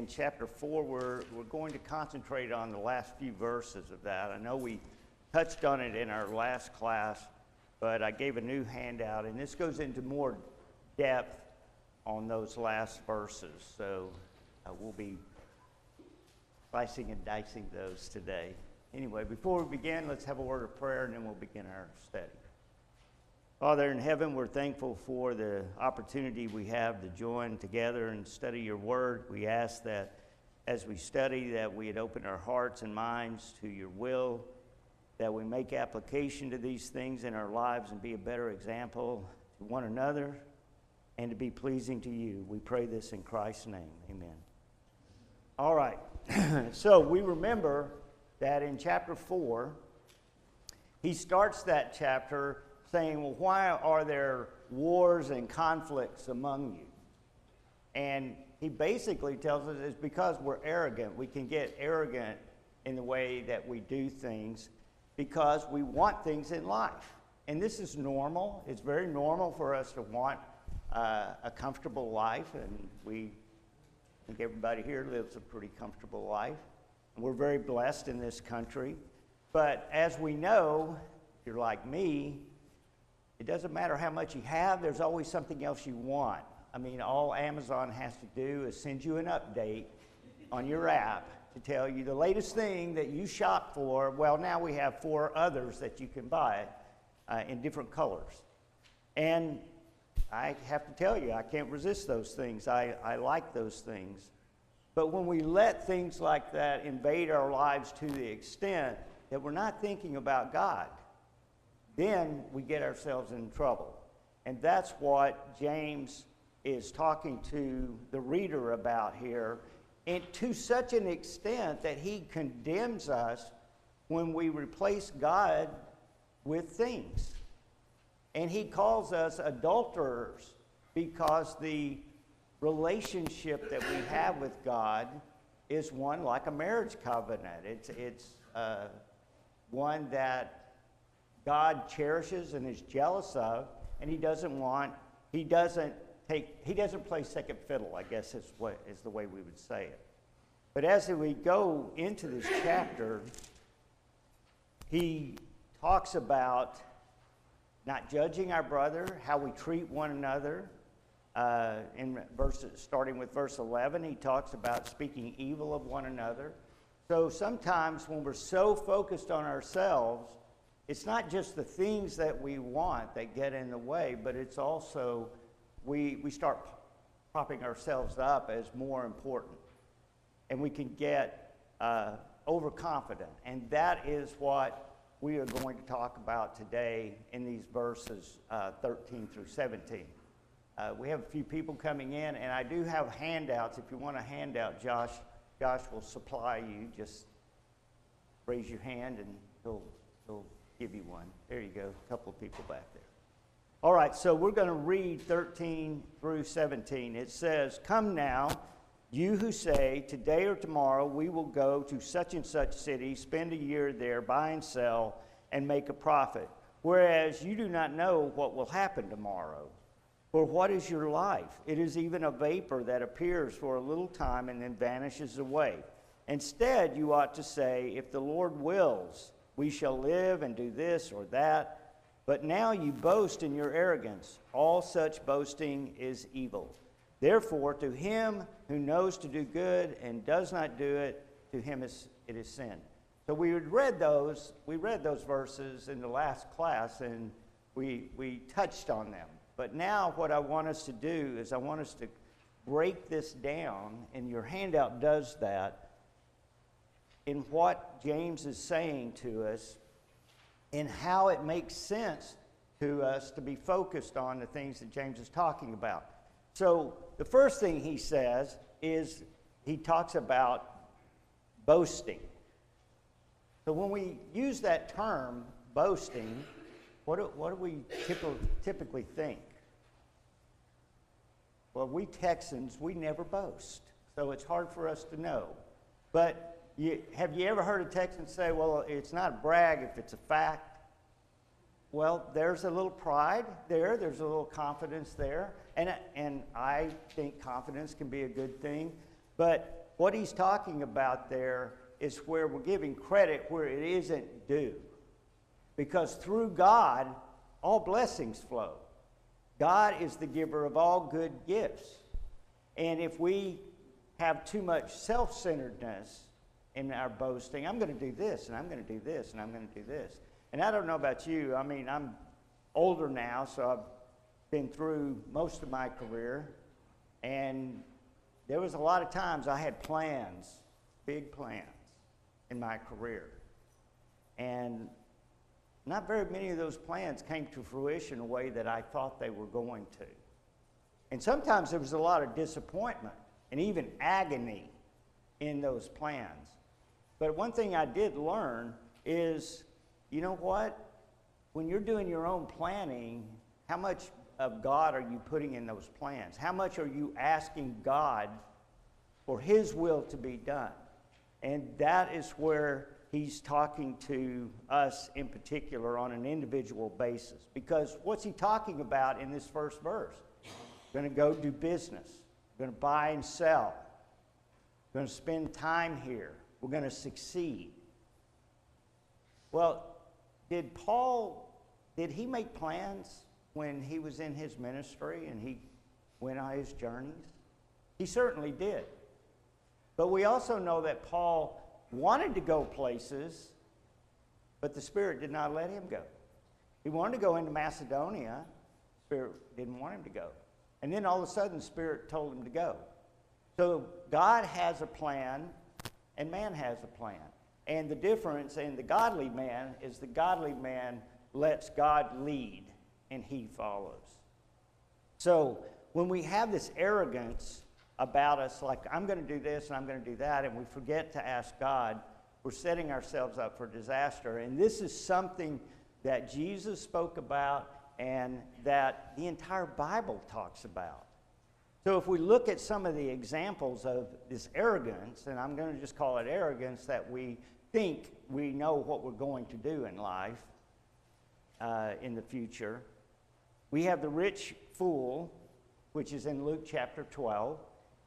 in chapter 4. We're going to concentrate on the last few verses of that. I know we touched on it in our last class, but I gave a new handout, and this goes into more depth on those last verses. So we'll be slicing and dicing those today. Anyway, before we begin, let's have a word of prayer, and then we'll begin our study. Father in heaven, we're thankful for the opportunity we have to join together and study your word. We ask that as we study that we'd open our hearts and minds to your will, that we make application to these things in our lives and be a better example to one another and to be pleasing to you. We pray this in Christ's name. Amen. All right. So we remember that in chapter 4, he starts that chapter saying, well, why are there wars and conflicts among you? And he basically tells us it's because we're arrogant. We can get arrogant in the way that we do things because we want things in life. And this is normal. It's very normal for us to want a comfortable life, and I think everybody here lives a pretty comfortable life. And we're very blessed in this country. But as we know, if you're like me, it doesn't matter how much you have, there's always something else you want. I mean, all Amazon has to do is send you an update on your app to tell you the latest thing that you shop for. Well, now we have 4 others that you can buy in different colors. And I have to tell you, I can't resist those things. I like those things. But when we let things like that invade our lives to the extent that we're not thinking about God, then we get ourselves in trouble. And that's what James is talking to the reader about here, and to such an extent that he condemns us when we replace God with things. And he calls us adulterers because the relationship that we have with God is one like a marriage covenant. It's one that God cherishes and is jealous of, and he doesn't play second fiddle, I guess is the way we would say it. But as we go into this chapter, he talks about not judging our brother, how we treat one another. Starting with verse 11, he talks about speaking evil of one another. So sometimes when we're so focused on ourselves, it's not just the things that we want that get in the way, but it's also we start propping ourselves up as more important. And we can get overconfident. And that is what we are going to talk about today in these verses 13 through 17. We have a few people coming in, and I do have handouts. If you want a handout, Josh will supply you. Just raise your hand, and he'll give you one. There you go, a couple of people back there. All right, so we're going to read 13 through 17. It says, "Come now, you who say, today or tomorrow we will go to such and such city, spend a year there, buy and sell, and make a profit, whereas you do not know what will happen tomorrow. For what is your life? It is even a vapor that appears for a little time and then vanishes away. Instead, you ought to say, if the Lord wills, we shall live and do this or that. But now you boast in your arrogance. All such boasting is evil. Therefore, to him who knows to do good and does not do it, to him it is sin." So we read those verses in the last class, and we touched on them. But now what I want us to do is I want us to break this down, and your handout does that, in what James is saying to us and how it makes sense to us to be focused on the things that James is talking about. So the first thing he says is he talks about boasting. So when we use that term, boasting, what do we typically think? Well, we Texans, we never boast, so it's hard for us to know. But have you ever heard a Texan say, well, it's not a brag if it's a fact? Well, there's a little pride there. There's a little confidence there. And I think confidence can be a good thing. But what he's talking about there is where we're giving credit where it isn't due. Because through God, all blessings flow. God is the giver of all good gifts. And if we have too much self-centeredness in our boasting, I'm going to do this, and I'm going to do this, and I'm going to do this. And I don't know about you. I mean, I'm older now, so I've been through most of my career. And there was a lot of times I had plans, big plans, in my career. And not very many of those plans came to fruition the way that I thought they were going to. And sometimes there was a lot of disappointment and even agony in those plans. But one thing I did learn is, you know what? When you're doing your own planning, how much of God are you putting in those plans? How much are you asking God for His will to be done? And that is where he's talking to us in particular on an individual basis. Because what's he talking about in this first verse? We're going to go do business. We're going to buy and sell. We're going to spend time here. We're going to succeed. Well, did he make plans when he was in his ministry and he went on his journeys? He certainly did. But we also know that Paul wanted to go places, but the Spirit did not let him go. He wanted to go into Macedonia. The Spirit didn't want him to go. And then all of a sudden, the Spirit told him to go. So God has a plan, and man has a plan. And the difference in the godly man is the godly man lets God lead, and he follows. So when we have this arrogance about us, like I'm going to do this and I'm going to do that, and we forget to ask God, we're setting ourselves up for disaster. And this is something that Jesus spoke about and that the entire Bible talks about. So if we look at some of the examples of this arrogance, and I'm going to just call it arrogance, that we think we know what we're going to do in life in the future. We have the rich fool, which is in Luke chapter 12.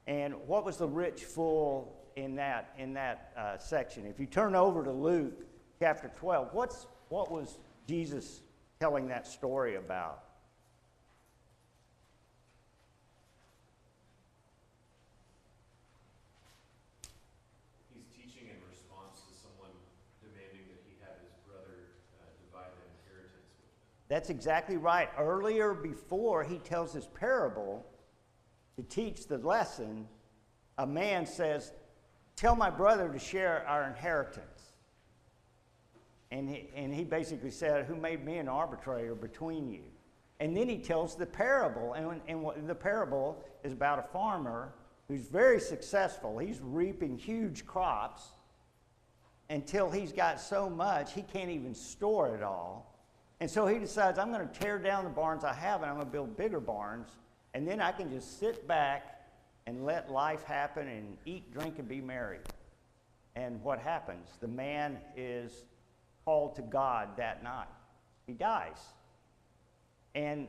And what was the rich fool in that section? If you turn over to Luke chapter 12, what was Jesus telling that story about? He's teaching in response to someone demanding that he have his brother divide the inheritance with him. That's exactly right. Earlier, before he tells his parable, to teach the lesson, a man says, tell my brother to share our inheritance. And he basically said, who made me an arbitrator between you? And then he tells the parable. And the parable is about a farmer who's very successful. He's reaping huge crops until he's got so much he can't even store it all. And so he decides, I'm going to tear down the barns I have and I'm going to build bigger barns. And then I can just sit back and let life happen and eat, drink, and be merry. And what happens? The man is called to God that night. He dies. And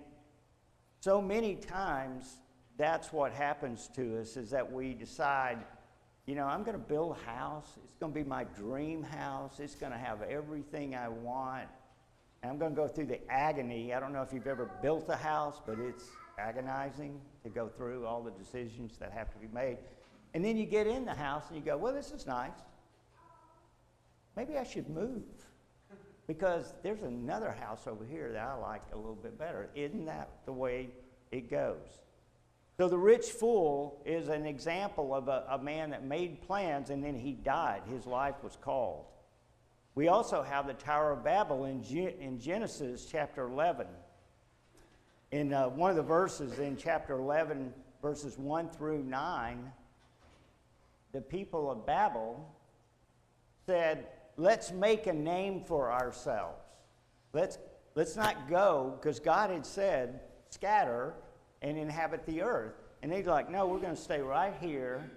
so many times, that's what happens to us, is that we decide, I'm going to build a house. It's going to be my dream house. It's going to have everything I want. And I'm going to go through the agony. I don't know if you've ever built a house, but it's agonizing to go through all the decisions that have to be made. And then you get in the house and you go, well, this is nice. Maybe I should move because there's another house over here that I like a little bit better. Isn't that the way it goes? So the rich fool is an example of a man that made plans and then he died. His life was called. We also have the Tower of Babel in Genesis chapter 11. In one of the verses in chapter 11, verses 1 through 9, the people of Babel said, let's make a name for ourselves. Let's not go, because God had said, scatter and inhabit the earth. And they're like, no, we're going to stay right here,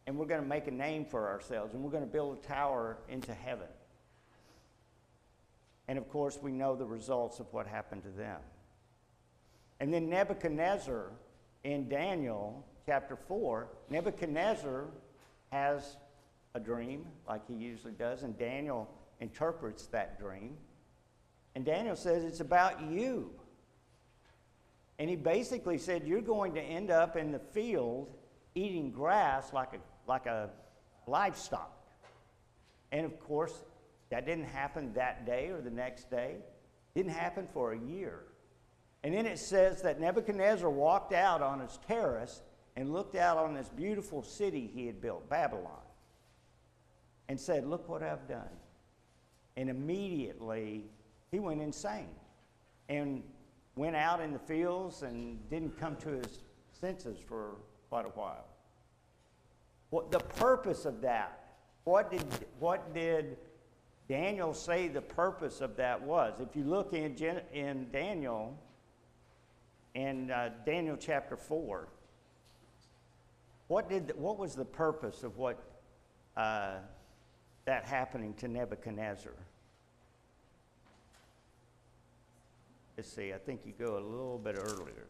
and we're going to make a name for ourselves, and we're going to build a tower into heaven. And of course, we know the results of what happened to them. And then Nebuchadnezzar in Daniel chapter 4, Nebuchadnezzar has a dream, like he usually does, and Daniel interprets that dream. And Daniel says, it's about you. And he basically said, you're going to end up in the field eating grass like a livestock. And of course, that didn't happen that day or the next day. It didn't happen for a year. And then it says that Nebuchadnezzar walked out on his terrace and looked out on this beautiful city he had built, Babylon, and said, look what I've done. And immediately, he went insane and went out in the fields and didn't come to his senses for quite a while. What the purpose of that? What did Daniel say the purpose of that was? If you look in Daniel, in Daniel chapter 4, what was the purpose of what that happening to Nebuchadnezzar? Let's see, I think you go a little bit earlier.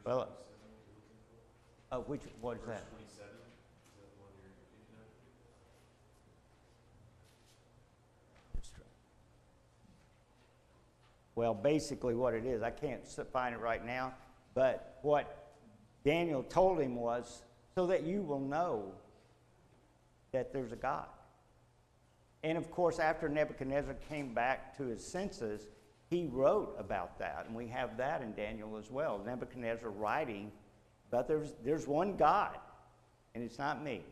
Well, what is that? 27, is that the one you're thinking of? Well, basically what it is, I can't find it right now, but what Daniel told him was, so that you will know that there's a God. And of course, after Nebuchadnezzar came back to his senses, he wrote about that, and we have that in Daniel as well. Nebuchadnezzar writing, but there's one God, and it's not me.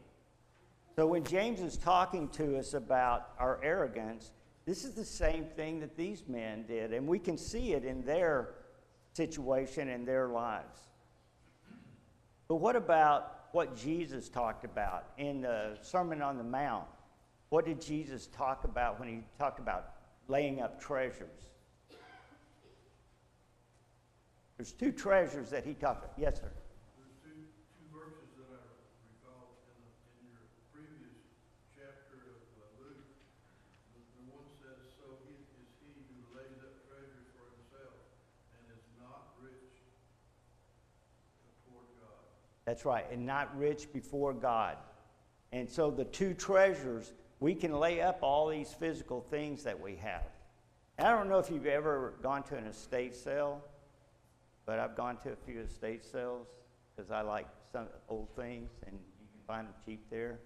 So when James is talking to us about our arrogance, this is the same thing that these men did, and we can see it in their situation in their lives. But what about what Jesus talked about in the Sermon on the Mount? What did Jesus talk about when he talked about laying up treasures? There's two treasures that he talked about. Yes, sir. There's two verses that I recall in your previous chapter of Luke. The one says, so is he who lays up treasures for himself and is not rich toward God. That's right, and not rich before God. And so the two treasures, we can lay up all these physical things that we have. And I don't know if you've ever gone to an estate sale, but I've gone to a few estate sales because I like some old things, and you can find them cheap there.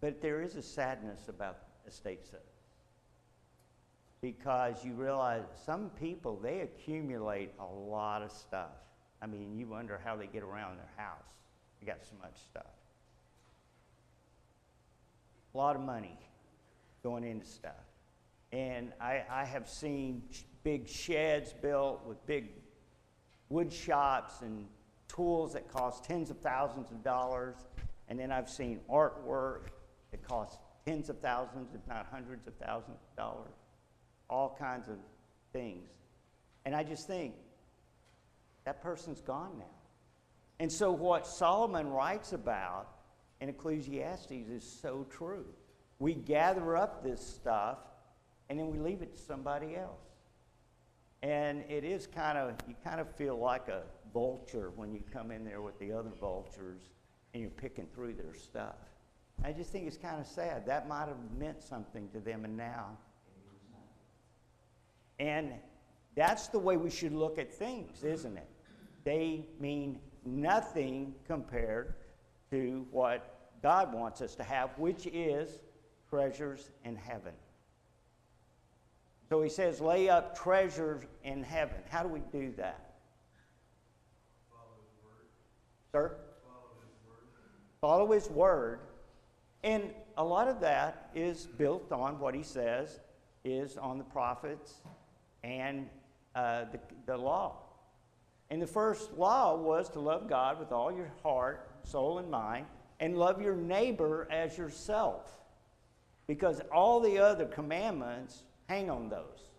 But there is a sadness about estate sales because you realize some people, they accumulate a lot of stuff. I mean, you wonder how they get around their house. They got so much stuff. A lot of money going into stuff. And I have seen big sheds built with big wood shops and tools that cost tens of thousands of dollars. And then I've seen artwork that costs tens of thousands, if not hundreds of thousands of dollars. All kinds of things. And I just think, that person's gone now. And so what Solomon writes about in Ecclesiastes is so true. We gather up this stuff, and then we leave it to somebody else. And it is you kind of feel like a vulture when you come in there with the other vultures and you're picking through their stuff. I just think it's kind of sad. That might have meant something to them, and now it means nothing. And that's the way we should look at things, isn't it? They mean nothing compared to what God wants us to have, which is treasures in heaven. So he says, lay up treasures in heaven. How do we do that? Follow his word. Sir? Follow his word. Follow his word. And a lot of that is built on what he says is on the prophets and the law. And the first law was to love God with all your heart, soul, and mind, and love your neighbor as yourself. Because all the other commandments hang on those.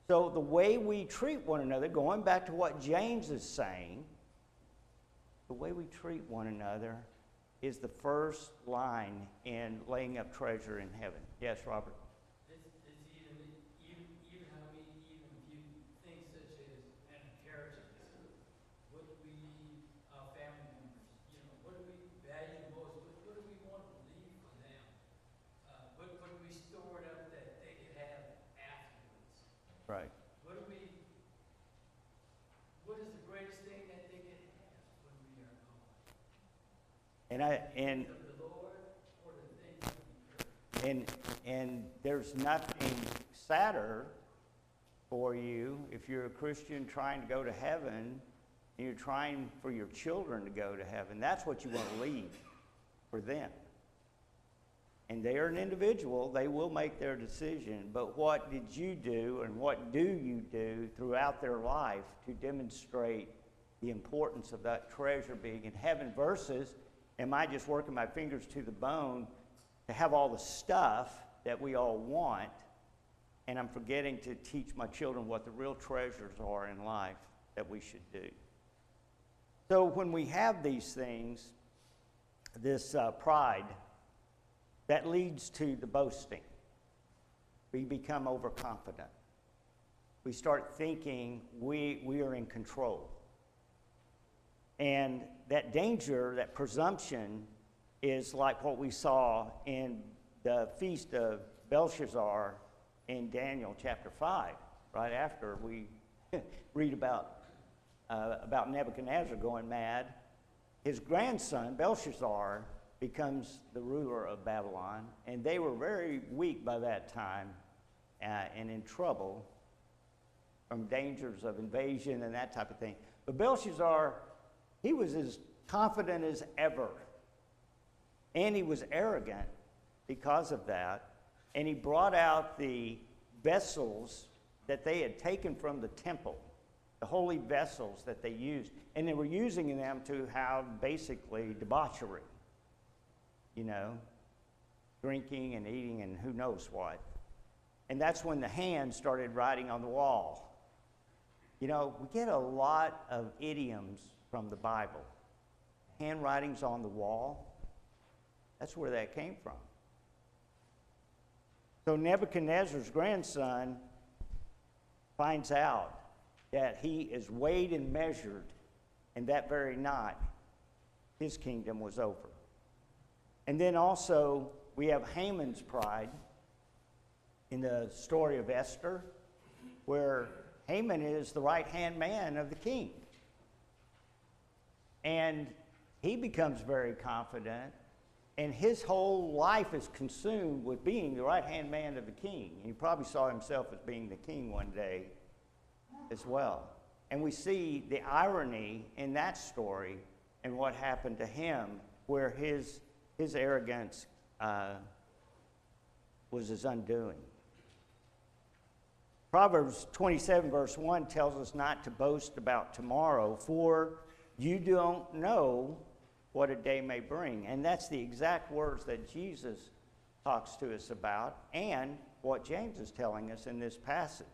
So the way we treat one another, going back to what James is saying, the way we treat one another is the first line in laying up treasure in heaven. Yes, Robert? It's even how we even view things such as an inheritance. What do we leave our family members? You know, what do we value most? What do we want to leave for them? What do we store up that they could have afterwards? Right. What is the greatest thing that they can have when we are gone? And Of the Lord or the things of the earth? and there's nothing sadder for you if you're a Christian trying to go to heaven and you're trying for your children to go to heaven. That's what you want to leave for them. And they are an individual. They will make their decision. But what did you do and what do you do throughout their life to demonstrate the importance of that treasure being in heaven versus am I just working my fingers to the bone to have all the stuff that we all want and I'm forgetting to teach my children what the real treasures are in life that we should do. So when we have these things, this pride, that leads to the boasting. We become overconfident. We start thinking we are in control. And that danger, that presumption, is like what we saw in the feast of Belshazzar in Daniel chapter 5, right after we read about Nebuchadnezzar going mad. His grandson, Belshazzar, becomes the ruler of Babylon, and they were very weak by that time and in trouble from dangers of invasion and that type of thing. But Belshazzar, he was as confident as ever, and he was arrogant because of that, and he brought out the vessels that they had taken from the temple, the holy vessels that they used, and they were using them to have basically debauchery. You know, drinking and eating and who knows what. And that's when the hand started writing on the wall. You know, we get a lot of idioms from the Bible. Handwritings on the wall, that's where that came from. So Nebuchadnezzar's grandson finds out that he is weighed and measured, and that very night, his kingdom was over. And then also, we have Haman's pride in the story of Esther, where Haman is the right-hand man of the king. And he becomes very confident, and his whole life is consumed with being the right-hand man of the king. And he probably saw himself as being the king one day as well. And we see the irony in that story and what happened to him, where his arrogance was his undoing. Proverbs 27 verse 1 tells us not to boast about tomorrow, for you don't know what a day may bring. And that's the exact words that Jesus talks to us about and what James is telling us in this passage,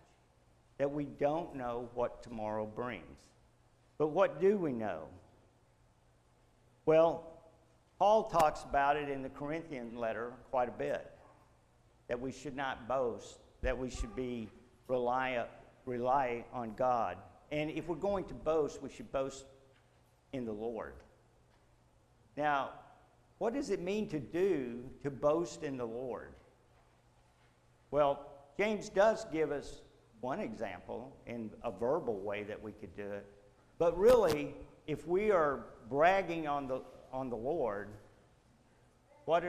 that we don't know what tomorrow brings. But what do we know? Well, Paul talks about it in the Corinthian letter quite a bit, that we should not boast, that we should rely on God. And if we're going to boast, we should boast in the Lord. Now, what does it mean to boast in the Lord? Well, James does give us one example in a verbal way that we could do it. But really, if we are bragging on the Lord, what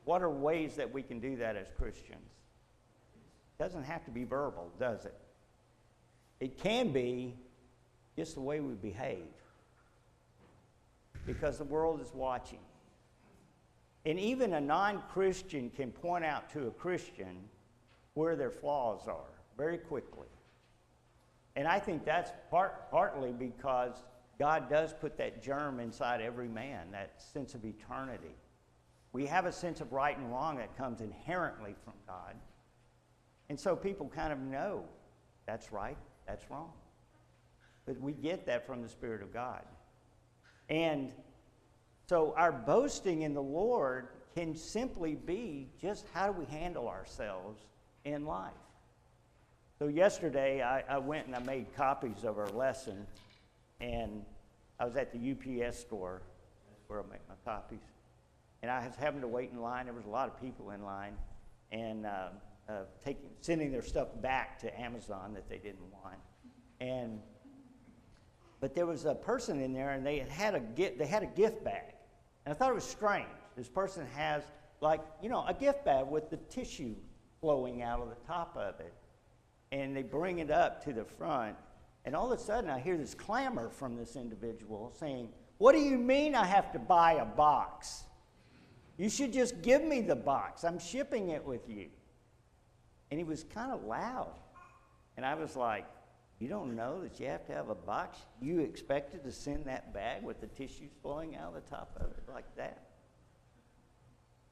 are ways that we can do that as Christians? It doesn't have to be verbal, does it? It can be just the way we behave, because the world is watching. And even a non-Christian can point out to a Christian where their flaws are very quickly. And I think that's partly because God does put that germ inside every man, that sense of eternity. We have a sense of right and wrong that comes inherently from God. And so people kind of know that's right, that's wrong. But we get that from the Spirit of God. And So our boasting in the Lord can simply be just how do we handle ourselves in life. So yesterday I went and I made copies of our lesson, and I was at the UPS store. That's where I make my copies. And I was having to wait in line. There was a lot of people in line, and sending their stuff back to Amazon that they didn't want. But there was a person in there, and they had a gift bag. And I thought it was strange. This person has, like, a gift bag with the tissue flowing out of the top of it. And they bring it up to the front, and all of a sudden I hear this clamor from this individual saying, "What do you mean I have to buy a box? You should just give me the box. I'm shipping it with you." And he was kind of loud. And I was like, "You don't know that you have to have a box? You expected to send that bag with the tissues flowing out of the top of it like that?"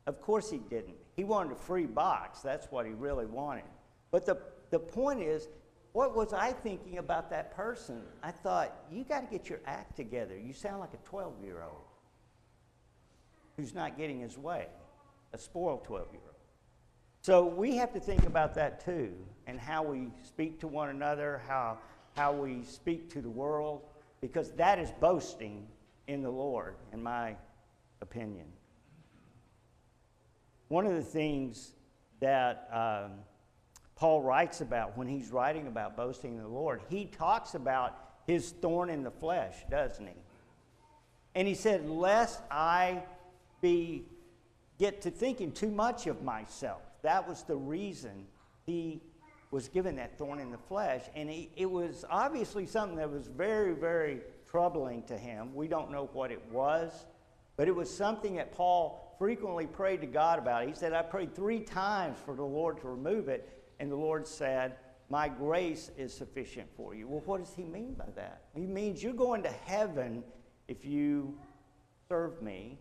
Of course he didn't. He wanted a free box. That's what he really wanted. But the point is, what was I thinking about that person? I thought, you got to get your act together. You sound like a 12-year-old who's not getting his way, a spoiled 12-year-old. So we have to think about that too, and how we speak to one another, how we speak to the world, because that is boasting in the Lord, in my opinion. One of the things that Paul writes about when he's writing about boasting in the Lord, he talks about his thorn in the flesh, doesn't he? And he said, lest I get to thinking too much of myself. That was the reason he was given that thorn in the flesh. And it was obviously something that was very, very troubling to him. We don't know what it was, but it was something that Paul frequently prayed to God about. He said, I prayed 3 times for the Lord to remove it. And the Lord said, my grace is sufficient for you. Well, what does he mean by that? He means you're going to heaven if you serve me.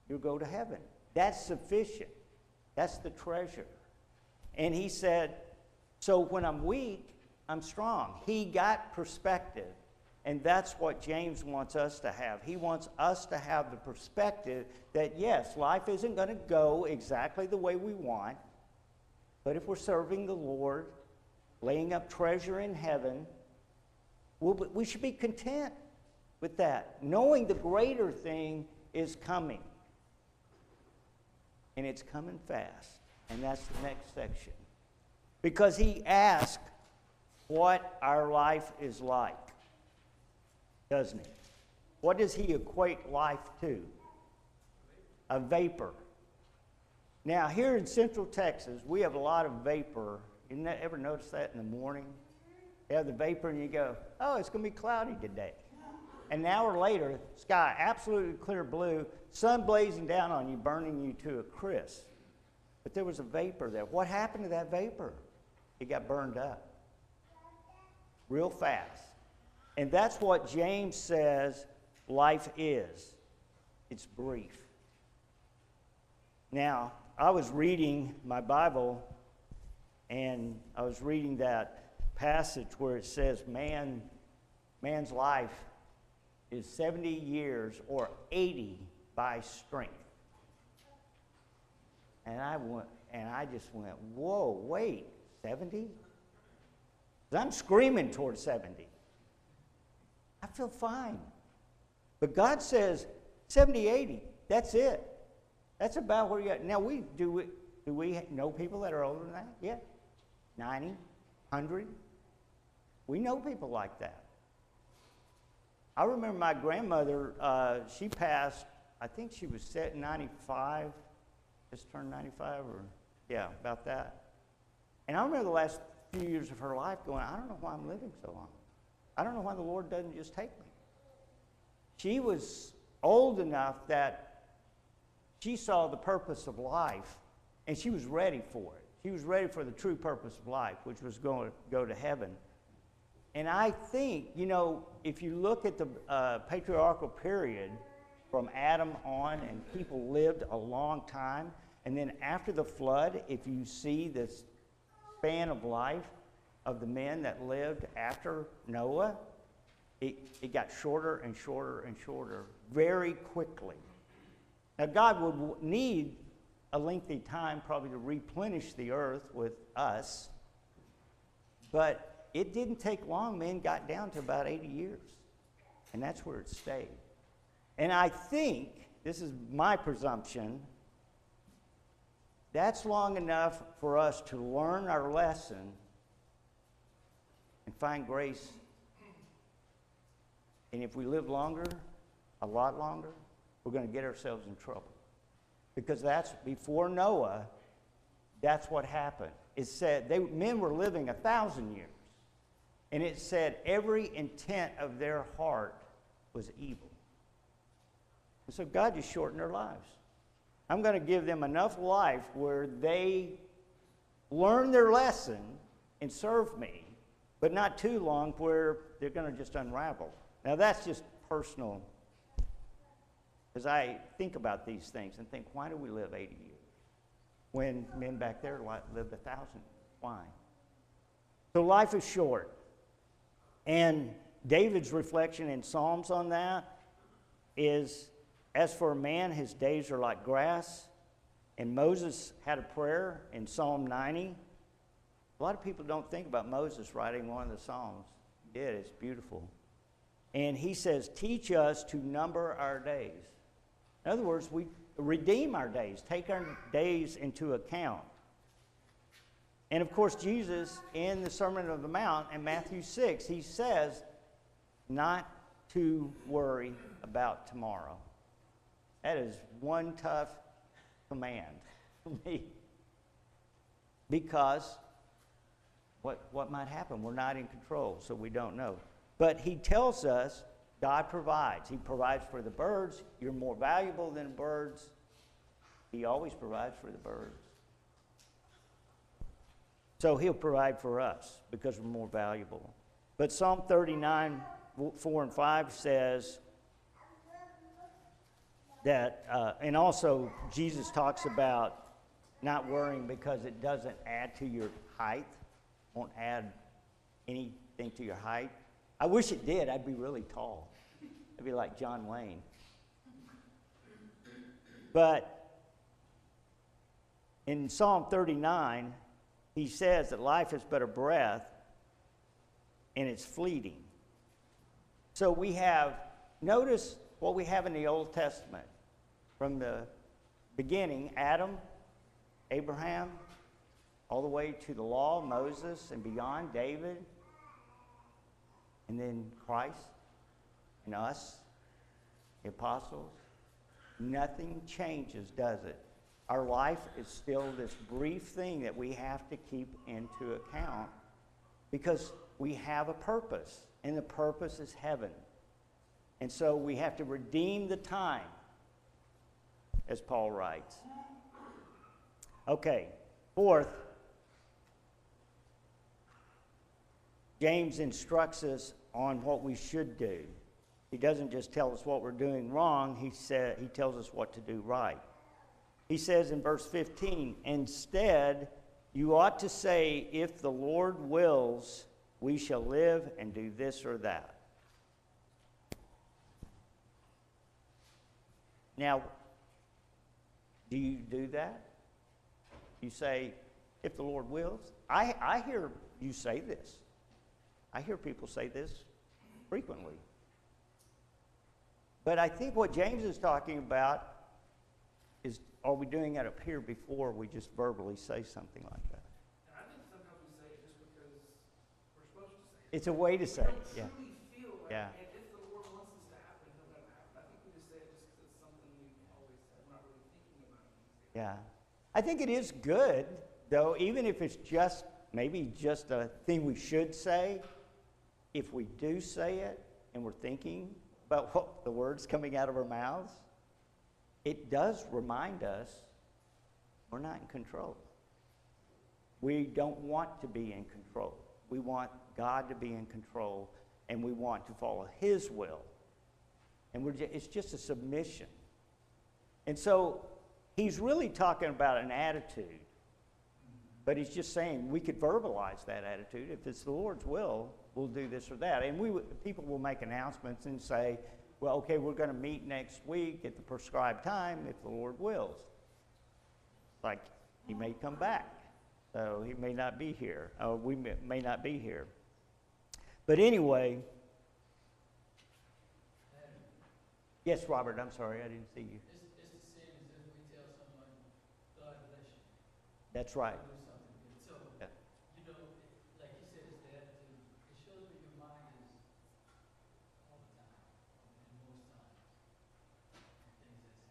You'll go to heaven. That's sufficient. That's the treasure. And he said, so when I'm weak, I'm strong. He got perspective. And that's what James wants us to have. He wants us to have the perspective that, yes, life isn't going to go exactly the way we want. But if we're serving the Lord, laying up treasure in heaven, we should be content with that, knowing the greater thing is coming. And it's coming fast. And that's the next section. Because he asked what our life is like, doesn't he? What does he equate life to? A vapor. Now, here in Central Texas, we have a lot of vapor. You ever notice that in the morning? You have the vapor and you go, oh, it's going to be cloudy today. And an hour later, sky absolutely clear blue, sun blazing down on you, burning you to a crisp. But there was a vapor there. What happened to that vapor? It got burned up real fast. And that's what James says life is. It's brief. Now, I was reading my Bible, and I was reading that passage where it says man's life is 70 years or 80 by strength. And I just went, whoa, wait, 70? 'Cause I'm screaming towards 70. I feel fine. But God says 70, 80, that's it. That's about where you're at. Now, do we know people that are older than that? Yeah. 90, 100. We know people like that. I remember my grandmother, she passed, I think she was set 95, just turned 95, or yeah, about that. And I remember the last few years of her life going, I don't know why I'm living so long. I don't know why the Lord doesn't just take me. She was old enough that she saw the purpose of life, and she was ready for it. She was ready for the true purpose of life, which was going to go to heaven. And I think, if you look at the patriarchal period from Adam on, and people lived a long time, and then after the flood, if you see this span of life of the men that lived after Noah, it got shorter and shorter and shorter very quickly. Now, God would need a lengthy time probably to replenish the earth with us, but it didn't take long. Men got down to about 80 years, and that's where it stayed. And I think, this is my presumption, that's long enough for us to learn our lesson and find grace. And if we live longer, a lot longer, we're going to get ourselves in trouble. Because that's, before Noah, that's what happened. It said, men were living 1,000 years. And it said every intent of their heart was evil. And so God just shortened their lives. I'm going to give them enough life where they learn their lesson and serve me, but not too long where they're going to just unravel. Now that's just personal, because I think about these things and think, why do we live 80 years when men back there lived 1,000? Why? So life is short. And David's reflection in Psalms on that is, as for a man, his days are like grass. And Moses had a prayer in Psalm 90. A lot of people don't think about Moses writing one of the Psalms. He did. It's beautiful. And he says, teach us to number our days. In other words, we redeem our days, take our days into account. And of course, Jesus, in the Sermon on the Mount in Matthew 6, he says not to worry about tomorrow. That is one tough command for me. Because what might happen? We're not in control, so we don't know. But he tells us God provides. He provides for the birds. You're more valuable than birds. He always provides for the birds. So he'll provide for us because we're more valuable. But Psalm 39, 4 and 5 says that, and also Jesus talks about not worrying because it doesn't add to your height, won't add anything to your height. I wish it did. I'd be really tall. I'd be like John Wayne. But in Psalm 39, he says that life is but a breath and it's fleeting. So we have, notice what we have in the Old Testament. From the beginning, Adam, Abraham, all the way to the law, Moses, and beyond, David, and then Christ, and us, the apostles. Nothing changes, does it? Our life is still this brief thing that we have to keep into account because we have a purpose, and the purpose is heaven. And so we have to redeem the time, as Paul writes. Okay, fourth, James instructs us on what we should do. He doesn't just tell us what we're doing wrong, he tells us what to do right. He says in verse 15, instead, you ought to say, if the Lord wills, we shall live and do this or that. Now, do you do that? You say, if the Lord wills? I hear you say this. I hear people say this frequently. But I think what James is talking about is, are we doing it up here before we just verbally say something like that? And I think sometimes we say it just because we're supposed to say it. It's a way to say it, We yeah. don't truly feel like, Yeah. and if the Lord wants this to happen, he'll let it happen. I think we just say it just because it's something we've always said. We're not really thinking about it. Yeah. I think it is good, though, even if it's just, maybe just a thing we should say, if we do say it and we're thinking about what the words coming out of our mouths, it does remind us we're not in control. We don't want to be in control. We want God to be in control, and we want to follow His will. And it's just a submission. And so he's really talking about an attitude, but he's just saying we could verbalize that attitude. If it's the Lord's will, we'll do this or that. And people will make announcements and say, well, okay, we're going to meet next week at the prescribed time if the Lord wills. Like, he may come back, so he may not be here. We may not be here. But anyway, yes, Robert, I'm sorry, I didn't see you. It's the same as if we tell someone, God bless you. That's right. Do something good. So, Yeah. you know, like you said, it's the attitude. It shows that your mind is all the time, and most times, things that's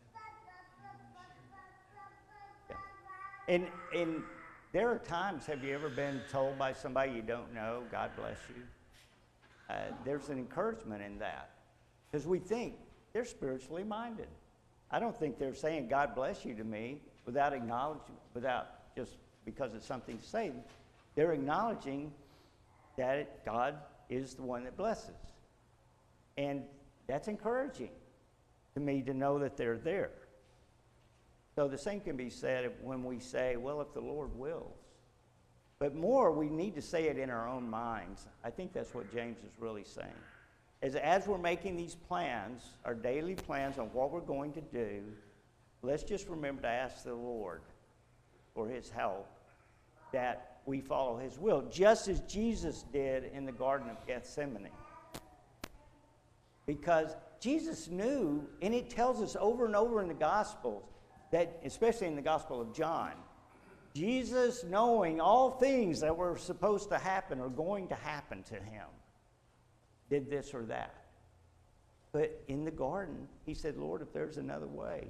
happening. And there are times, have you ever been told by somebody you don't know, God bless you? There's an encouragement in that. Because we think they're spiritually minded. I don't think they're saying God bless you to me without acknowledging, without just because it's something to say. They're acknowledging that God is the one that blesses. And that's encouraging to me to know that they're there. So the same can be said when we say, well, if the Lord wills. But more, we need to say it in our own minds. I think that's what James is really saying. As we're making these plans, our daily plans on what we're going to do, let's just remember to ask the Lord for his help, that we follow his will, just as Jesus did in the Garden of Gethsemane. Because Jesus knew, and it tells us over and over in the Gospels, that, especially in the Gospel of John, Jesus, knowing all things that were supposed to happen or going to happen to him, did this or that. But in the garden, he said, Lord, if there's another way,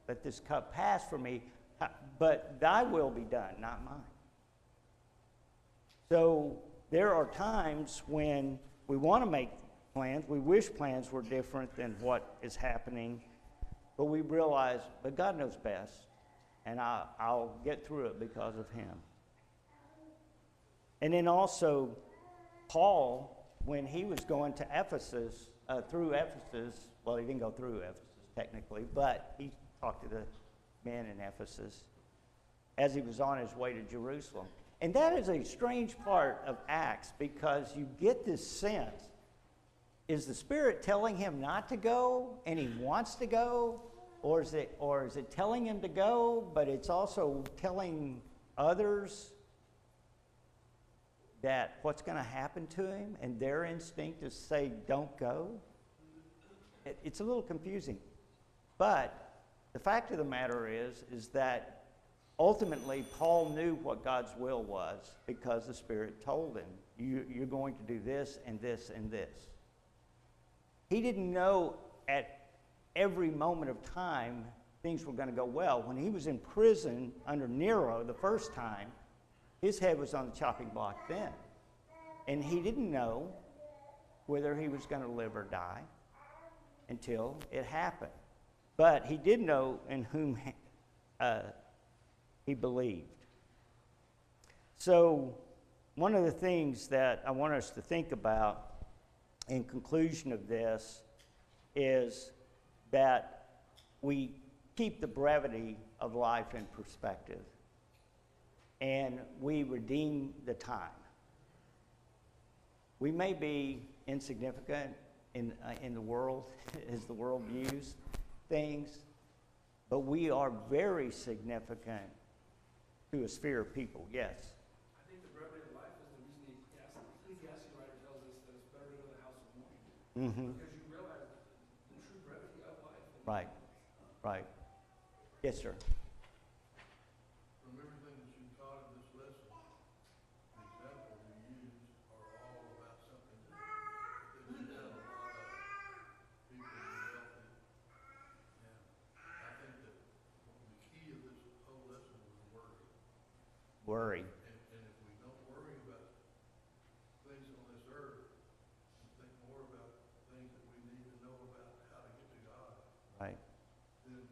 let this cup pass from me, but thy will be done, not mine. So there are times when we want to make plans, we wish plans were different than what is happening, but we realize, but God knows best, and I'll get through it because of him. And then also, Paul, when he was going to Ephesus, through Ephesus, well, he didn't go through Ephesus technically, but he talked to the men in Ephesus as he was on his way to Jerusalem. And that is a strange part of Acts, because you get this sense, is the Spirit telling him not to go and he wants to go? Or is it telling him to go, but it's also telling others that what's going to happen to him, and their instinct is to say, don't go? It's a little confusing. But the fact of the matter is that ultimately Paul knew what God's will was, because the Spirit told him, you're going to do this and this and this. He didn't know at every moment of time things were going to go well. When he was in prison under Nero the first time, his head was on the chopping block then. And he didn't know whether he was going to live or die until it happened. But he did know in whom he believed. So one of the things that I want us to think about in conclusion of this is that we keep the brevity of life in perspective, and we redeem the time. We may be insignificant in the world, as the world views things, but we are very significant to a sphere of people, yes. I think the brevity of life is the reason the Ecclesiastes writer tells us that it's better to go to the house of mourning. Mm-hmm. Because you realize the true brevity of life. Right, right. Yes, sir. From everything that you taught in this lesson, the examples you use are all about something that you have a lot of people who are healthy. And I think that the key of this whole lesson was worry. Worry. And if we don't worry about things on this earth, and think more about things that we need to know about how to get to God, Right. then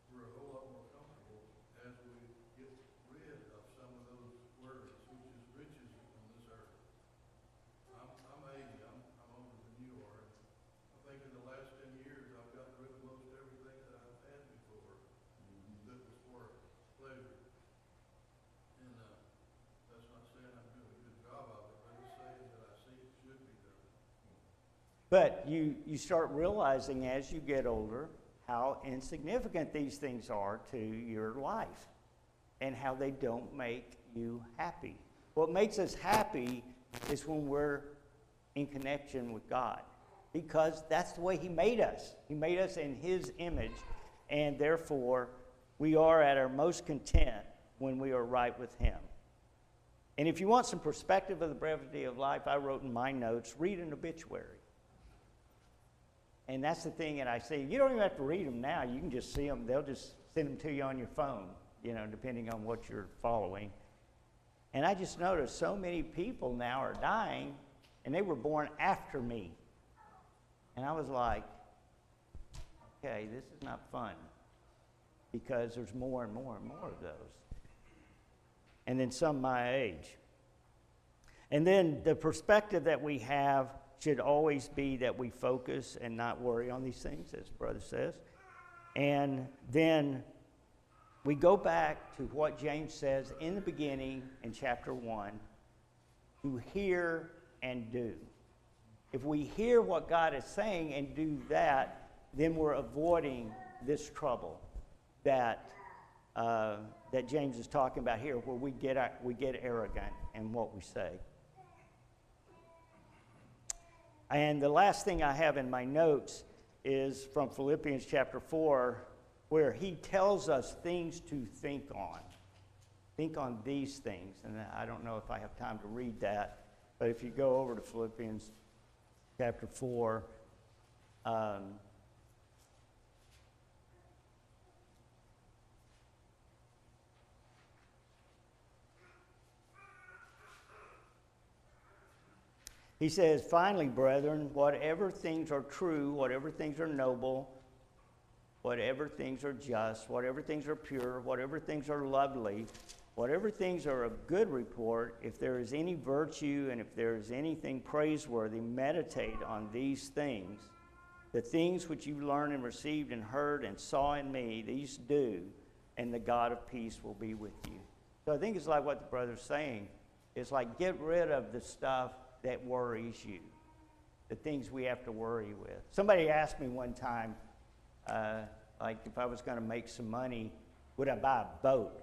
we're a whole lot more comfortable as we get rid of some of those worries, which is riches on this earth. I'm 80, I'm older than you are. I think in the last 10 years, I've gotten rid of most everything that I've had before that was for pleasure. And But you start realizing as you get older how insignificant these things are to your life and how they don't make you happy. What makes us happy is when we're in connection with God, because that's the way He made us. He made us in His image, and therefore we are at our most content when we are right with Him. And if you want some perspective of the brevity of life, I wrote in my notes, read an obituary. And that's the thing that I say. You don't even have to read them now. You can just see them. They'll just send them to you on your phone, depending on what you're following. And I just noticed so many people now are dying, and they were born after me. And I was like, okay, this is not fun, because there's more and more and more of those. And then some my age. And then the perspective that we have should always be that we focus and not worry on these things, as Brother says. And then we go back to what James says in the beginning in chapter 1, to hear and do. If we hear what God is saying and do that, then we're avoiding this trouble that James is talking about here, where we get arrogant in what we say. And the last thing I have in my notes is from Philippians chapter 4, where he tells us things to think on. Think on these things. And I don't know if I have time to read that, but if you go over to Philippians chapter 4, he says, finally, brethren, whatever things are true, whatever things are noble, whatever things are just, whatever things are pure, whatever things are lovely, whatever things are of good report, if there is any virtue and if there is anything praiseworthy, meditate on these things. The things which you learned and received and heard and saw in me, these do, and the God of peace will be with you. So I think it's like what the brother's saying. It's like, get rid of the stuff that worries you, the things we have to worry with. Somebody asked me one time, like if I was going to make some money, would I buy a boat?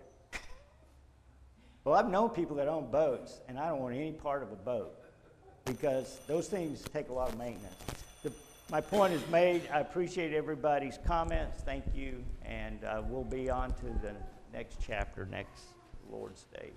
Well, I've known people that own boats, and I don't want any part of a boat, because those things take a lot of maintenance. My point is made. I appreciate everybody's comments. Thank you, and we'll be on to the next chapter next Lord's Day.